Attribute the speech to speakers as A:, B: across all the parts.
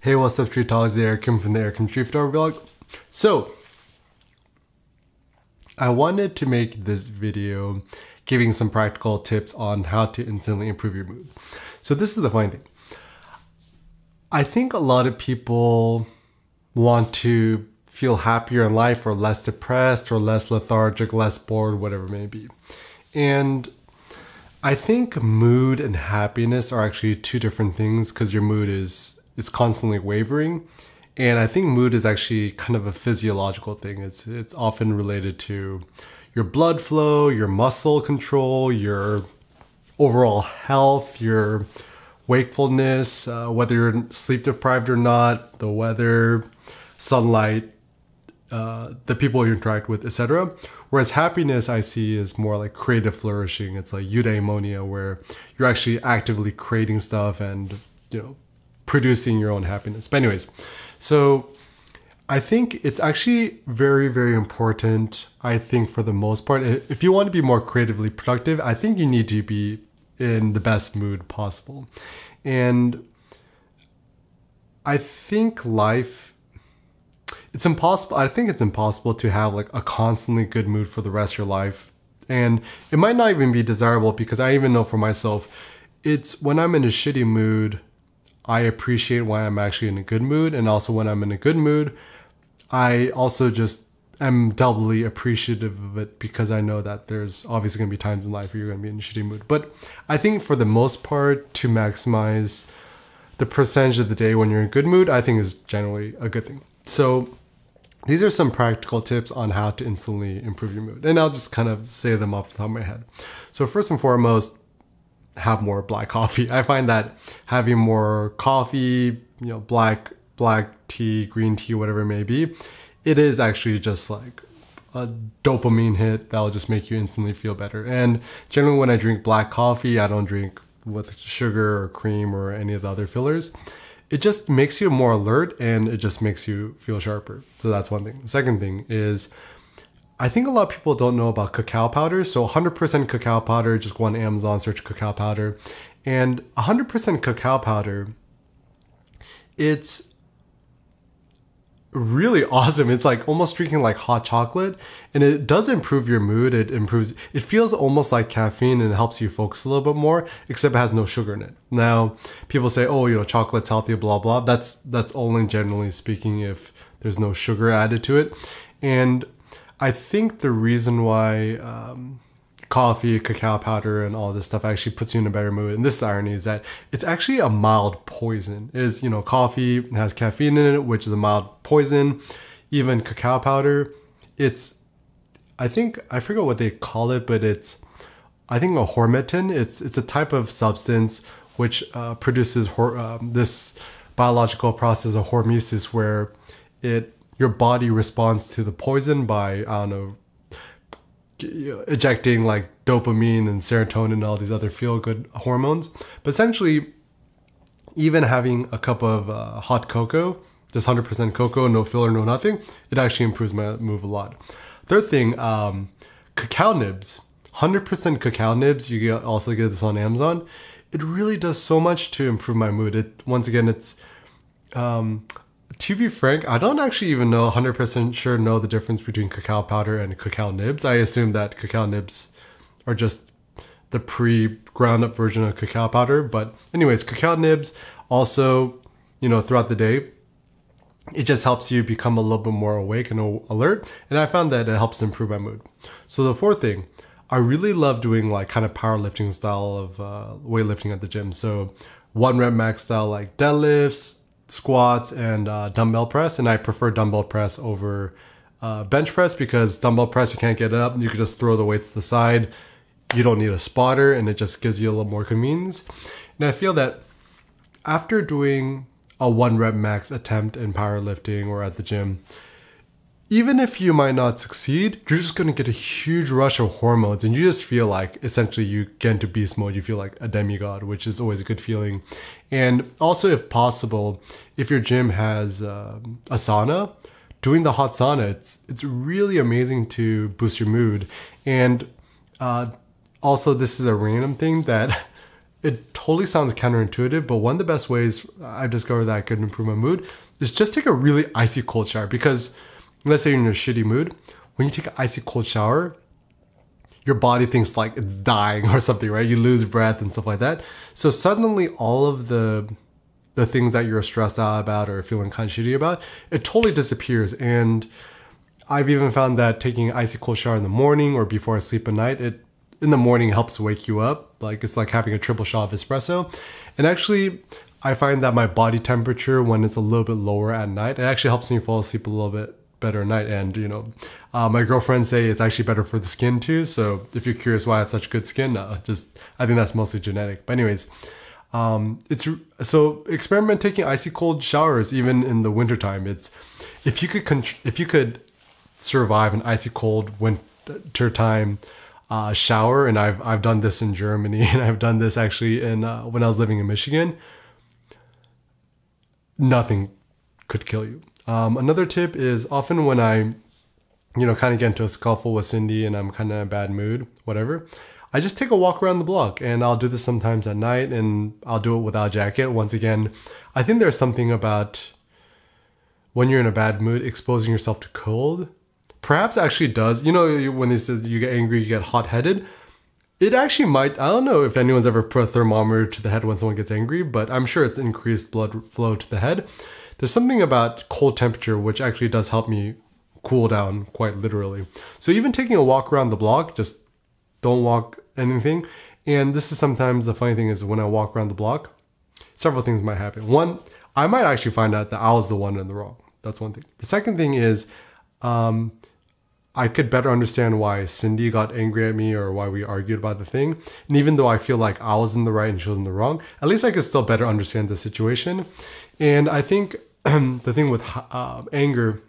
A: Hey, what's up, Street Talks? The Eric Kim from the Eric Kim Street Photography Blog. So, I wanted to make this video giving some practical tips on how to instantly improve your mood. So this is the funny thing. I think a lot of people want to feel happier in life or less depressed or less lethargic, less bored, whatever it may be. And I think mood and happiness are actually two different things because your mood is constantly wavering. And I think mood is actually kind of a physiological thing. It's often related to your blood flow, your muscle control, your overall health, your wakefulness, whether you're sleep deprived or not, the weather, sunlight, the people you interact with, etc. Whereas happiness I see is more like creative flourishing. It's like eudaimonia, where you're actually actively creating stuff and, producing your own happiness. But anyways, so I think it's actually very, very important, I think for the most part, if you want to be more creatively productive, I think you need to be in the best mood possible. And I think it's impossible to have like a constantly good mood for the rest of your life. And it might not even be desirable, because I even know for myself, it's when I'm in a shitty mood, I appreciate why I'm actually in a good mood. And also when I'm in a good mood, I also just am doubly appreciative of it, because I know that there's obviously going to be times in life where you're going to be in a shitty mood. But I think for the most part, to maximize the percentage of the day when you're in a good mood, I think is generally a good thing. So these are some practical tips on how to instantly improve your mood. And I'll just kind of say them off the top of my head. So first and foremost, have more black coffee. I find that having more coffee, black tea, green tea, whatever it may be, it is actually just like a dopamine hit that will just make you instantly feel better. And generally when I drink black coffee, I don't drink with sugar or cream or any of the other fillers. It just makes you more alert and it just makes you feel sharper. So that's one thing. The second thing is, I think a lot of people don't know about cacao powder. So 100% cacao powder, just go on Amazon, search cacao powder. And 100% cacao powder, it's really awesome. It's like almost drinking like hot chocolate, and it does improve your mood. It feels almost like caffeine, and it helps you focus a little bit more, except it has no sugar in it. Now, people say, oh, chocolate's healthy, blah, blah. That's only generally speaking if there's no sugar added to it. And I think the reason why coffee, cacao powder, and all this stuff actually puts you in a better mood, and this is the irony, is that it's actually a mild poison. Coffee has caffeine in it, which is a mild poison. Even cacao powder, I forget what they call it, but I think a hormetin. It's a type of substance which produces this biological process of hormesis, where your body responds to the poison by, ejecting like dopamine and serotonin and all these other feel-good hormones. But essentially, even having a cup of hot cocoa, just 100% cocoa, no filler, no nothing, it actually improves my mood a lot. Third thing, cacao nibs. 100% cacao nibs, you also get this on Amazon. It really does so much to improve my mood. Once again, it's to be frank, I don't actually even know 100% sure know the difference between cacao powder and cacao nibs. I assume that cacao nibs are just the pre-ground up version of cacao powder. But anyways, cacao nibs also, throughout the day, it just helps you become a little bit more awake and alert. And I found that it helps improve my mood. So the fourth thing, I really love doing like kind of powerlifting style of weightlifting at the gym. So 1 rep max style, like deadlifts, squats, and dumbbell press. And I prefer dumbbell press over bench press, because dumbbell press, you can't get it up. You can just throw the weights to the side. You don't need a spotter, and it just gives you a little more convenience. And I feel that after doing a 1 rep max attempt in powerlifting or at the gym, even if you might not succeed, you're just going to get a huge rush of hormones, and you just feel like essentially you get into beast mode. You feel like a demigod, which is always a good feeling. And also, if possible, if your gym has a sauna, doing the hot sauna, it's really amazing to boost your mood. And also, this is a random thing that it totally sounds counterintuitive, but one of the best ways I've discovered that I could improve my mood is just take a really icy cold shower. Because let's say you're in a shitty mood, when you take an icy cold shower, your body thinks like it's dying or something, right? You lose breath and stuff like that. So suddenly all of the things that you're stressed out about or feeling kind of shitty about, it totally disappears. And I've even found that taking an icy cold shower in the morning or before I sleep at night, it in the morning helps wake you up. Like it's like having a triple shot of espresso. And actually, I find that my body temperature when it's a little bit lower at night, it actually helps me fall asleep a little bit better at night. And you know, my girlfriends say it's actually better for the skin too. So if you're curious why I have such good skin, I think that's mostly genetic. But anyways, so experiment taking icy cold showers even in the wintertime. It's if you could survive an icy cold winter time shower, and I've done this in Germany, and I've done this actually in when I was living in Michigan. Nothing could kill you. Another tip is often when I, kind of get into a scuffle with Cindy and I'm kind of in a bad mood, whatever, I just take a walk around the block, and I'll do this sometimes at night, and I'll do it without a jacket. Once again, I think there's something about when you're in a bad mood, exposing yourself to cold perhaps actually does, when they say you get angry, you get hot-headed, it actually might, I don't know if anyone's ever put a thermometer to the head when someone gets angry, but I'm sure it's increased blood flow to the head. There's something about cold temperature which actually does help me cool down quite literally. So even taking a walk around the block, just don't walk anything. And this is sometimes the funny thing is when I walk around the block, several things might happen. One, I might actually find out that I was the one in the wrong. That's one thing. The second thing is, I could better understand why Cindy got angry at me or why we argued about the thing. And even though I feel like I was in the right and she was in the wrong, at least I could still better understand the situation. And I think the thing with anger,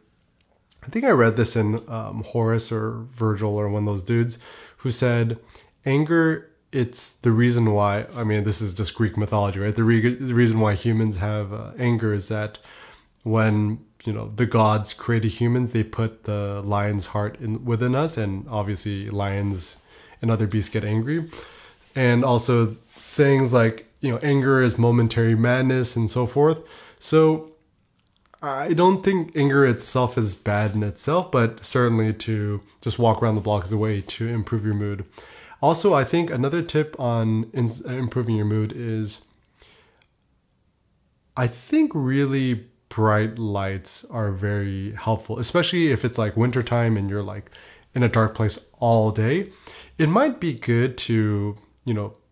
A: I think I read this in Horace or Virgil or one of those dudes who said, anger, it's the reason why, this is just Greek mythology, right? The reason why humans have anger is that when the gods created humans, they put the lion's heart within us, and obviously lions and other beasts get angry. And also sayings like, anger is momentary madness and so forth. So I don't think anger itself is bad in itself, but certainly to just walk around the block is a way to improve your mood. Also, I think another tip on improving your mood is, I think really bright lights are very helpful, especially if it's like wintertime and you're like in a dark place all day. It might be good to,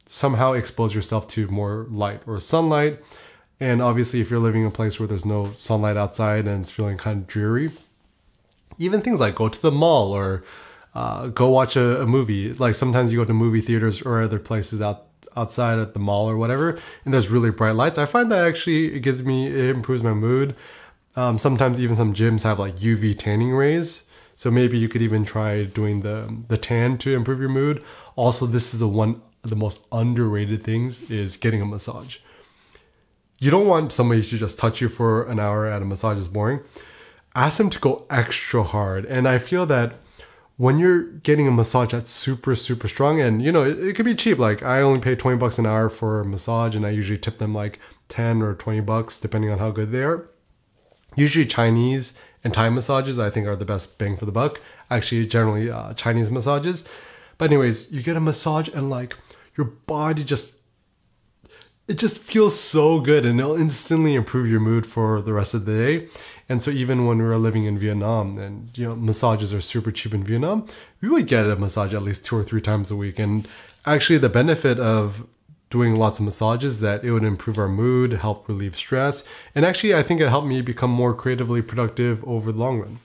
A: somehow expose yourself to more light or sunlight. And obviously if you're living in a place where there's no sunlight outside and it's feeling kind of dreary, even things like go to the mall or go watch a movie. Like sometimes you go to movie theaters or other places outside at the mall or whatever, and there's really bright lights. I find that actually it improves my mood. Sometimes even some gyms have like UV tanning rays, so maybe you could even try doing the tan to improve your mood. Also, this is one of the most underrated things is getting a massage. You don't want somebody to just touch you for an hour at a massage is boring. Ask them to go extra hard. And I feel that when you're getting a massage that's super, super strong, and it could be cheap. Like I only pay $20 an hour for a massage, and I usually tip them like 10 or $20 depending on how good they are. Usually Chinese and Thai massages I think are the best bang for the buck. Actually, generally Chinese massages. But anyways, you get a massage and like your body it just feels so good, and it'll instantly improve your mood for the rest of the day. And so even when we were living in Vietnam, and massages are super cheap in Vietnam, we would get a massage at least 2 or 3 times a week. And actually the benefit of doing lots of massages that it would improve our mood, help relieve stress, and actually I think it helped me become more creatively productive over the long run.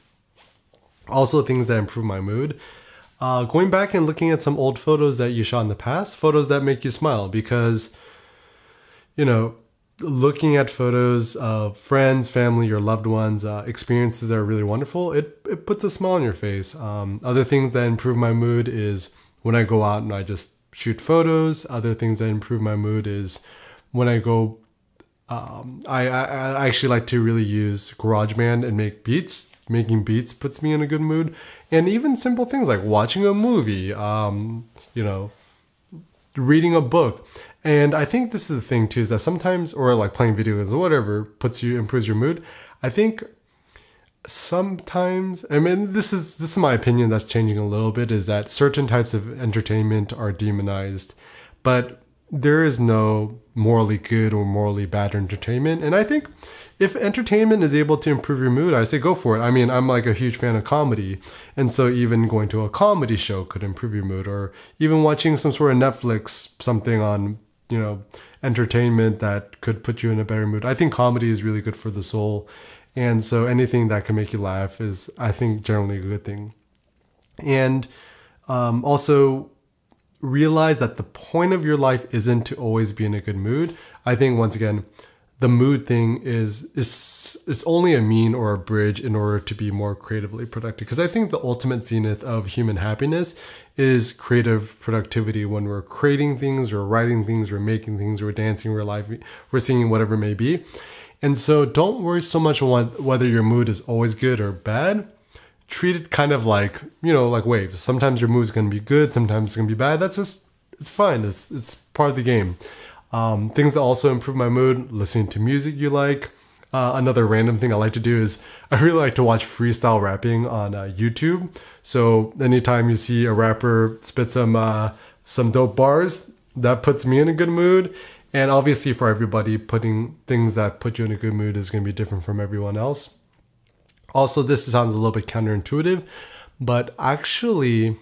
A: Also things that improve my mood, going back and looking at some old photos that you shot in the past, photos that make you smile, because looking at photos of friends, family, your loved ones, experiences that are really wonderful, it puts a smile on your face. Other things that improve my mood is when I go out and I just shoot photos. Other things that improve my mood is when I go, I actually like to really use GarageBand and make beats. Making beats puts me in a good mood. And even simple things like watching a movie, reading a book. And I think this is the thing too, is that sometimes, or like playing video games or whatever, improves your mood. I think sometimes, I mean, this is my opinion that's changing a little bit, is that certain types of entertainment are demonized, but there is no morally good or morally bad entertainment. And I think if entertainment is able to improve your mood, I say go for it. I mean, I'm like a huge fan of comedy, and so even going to a comedy show could improve your mood, or even watching some sort of Netflix, something on, you know, entertainment that could put you in a better mood. I think comedy is really good for the soul. And so anything that can make you laugh is, I think, generally a good thing. And also realize that the point of your life isn't to always be in a good mood. I think, once again, the mood thing is only a mean or a bridge in order to be more creatively productive. Because I think the ultimate zenith of human happiness is creative productivity. When we're creating things, or writing things, or making things, or dancing, or live, we're singing, whatever it may be. And so don't worry so much on whether your mood is always good or bad. Treat it kind of like, you know, like waves. Sometimes your mood is going to be good, sometimes it's going to be bad. That's just, it's fine. It's part of the game. Things that also improve my mood: listening to music you like. Another random thing I like to do is I really like to watch freestyle rapping on YouTube. So anytime you see a rapper spit some dope bars, that puts me in a good mood. And obviously for everybody, putting things that put you in a good mood is going to be different from everyone else. Also, this sounds a little bit counterintuitive, but actually,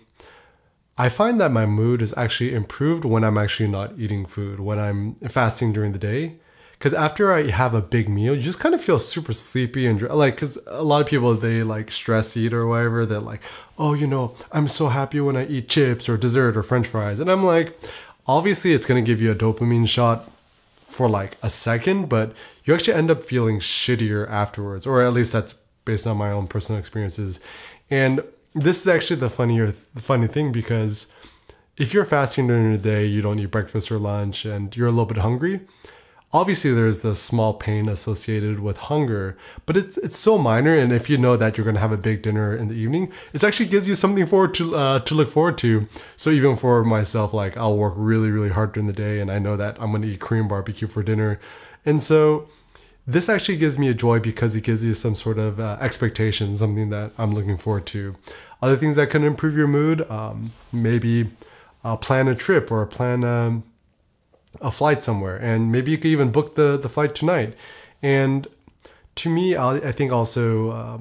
A: I find that my mood is actually improved when I'm actually not eating food, when I'm fasting during the day. Because after I have a big meal, you just kind of feel super sleepy and like, because a lot of people, they like stress eat or whatever. They're like, oh, you know, I'm so happy when I eat chips or dessert or French fries. And I'm like, obviously it's going to give you a dopamine shot for like a second, but you actually end up feeling shittier afterwards, or at least that's based on my own personal experiences. And this is actually the funny thing, because if you're fasting during the day, you don't eat breakfast or lunch, and you're a little bit hungry, obviously there's the small pain associated with hunger, but it's so minor. And if you know that you're going to have a big dinner in the evening, it actually gives you something to look forward to. So even for myself, like, I'll work really, really hard during the day, and I know that I'm going to eat Korean barbecue for dinner. And so this actually gives me a joy, because it gives you some sort of expectation, something that I'm looking forward to. Other things that can improve your mood, maybe plan a trip, or plan a flight somewhere, and maybe you could even book the flight tonight. And to me, I think also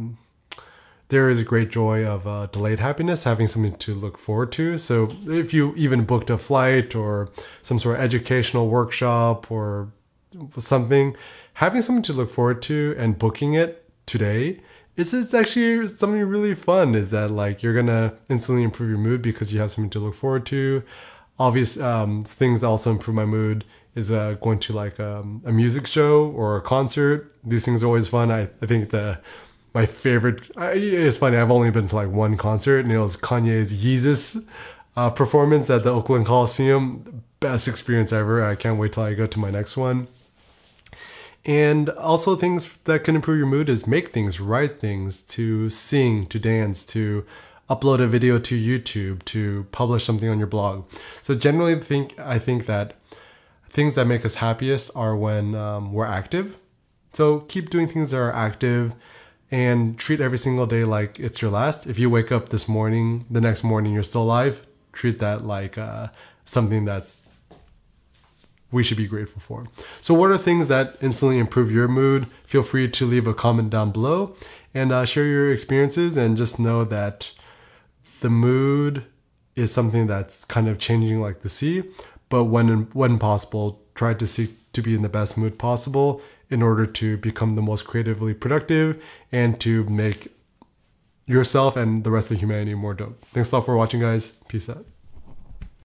A: there is a great joy of delayed happiness, having something to look forward to. So if you even booked a flight or some sort of educational workshop or something, having something to look forward to and booking it today, it's actually something really fun. Is that like you're gonna instantly improve your mood because you have something to look forward to. Obvious things that also improve my mood is going to like a music show or a concert. These things are always fun. I think my favorite, it's funny, I've only been to like one concert, and it was Kanye's Yeezus performance at the Oakland Coliseum. Best experience ever. I can't wait till I go to my next one. And also things that can improve your mood is make things, write things, to sing, to dance, to upload a video to YouTube, to publish something on your blog. So generally I think that things that make us happiest are when we're active. So keep doing things that are active, and treat every single day like it's your last. If you wake up this morning, the next morning you're still alive, treat that like something that's we should be grateful for. So what are things that instantly improve your mood? Feel free to leave a comment down below and share your experiences, and just know that the mood is something that's kind of changing like the sea, but when possible, try to seek to be in the best mood possible in order to become the most creatively productive and to make yourself and the rest of humanity more dope. Thanks a lot for watching, guys. Peace out.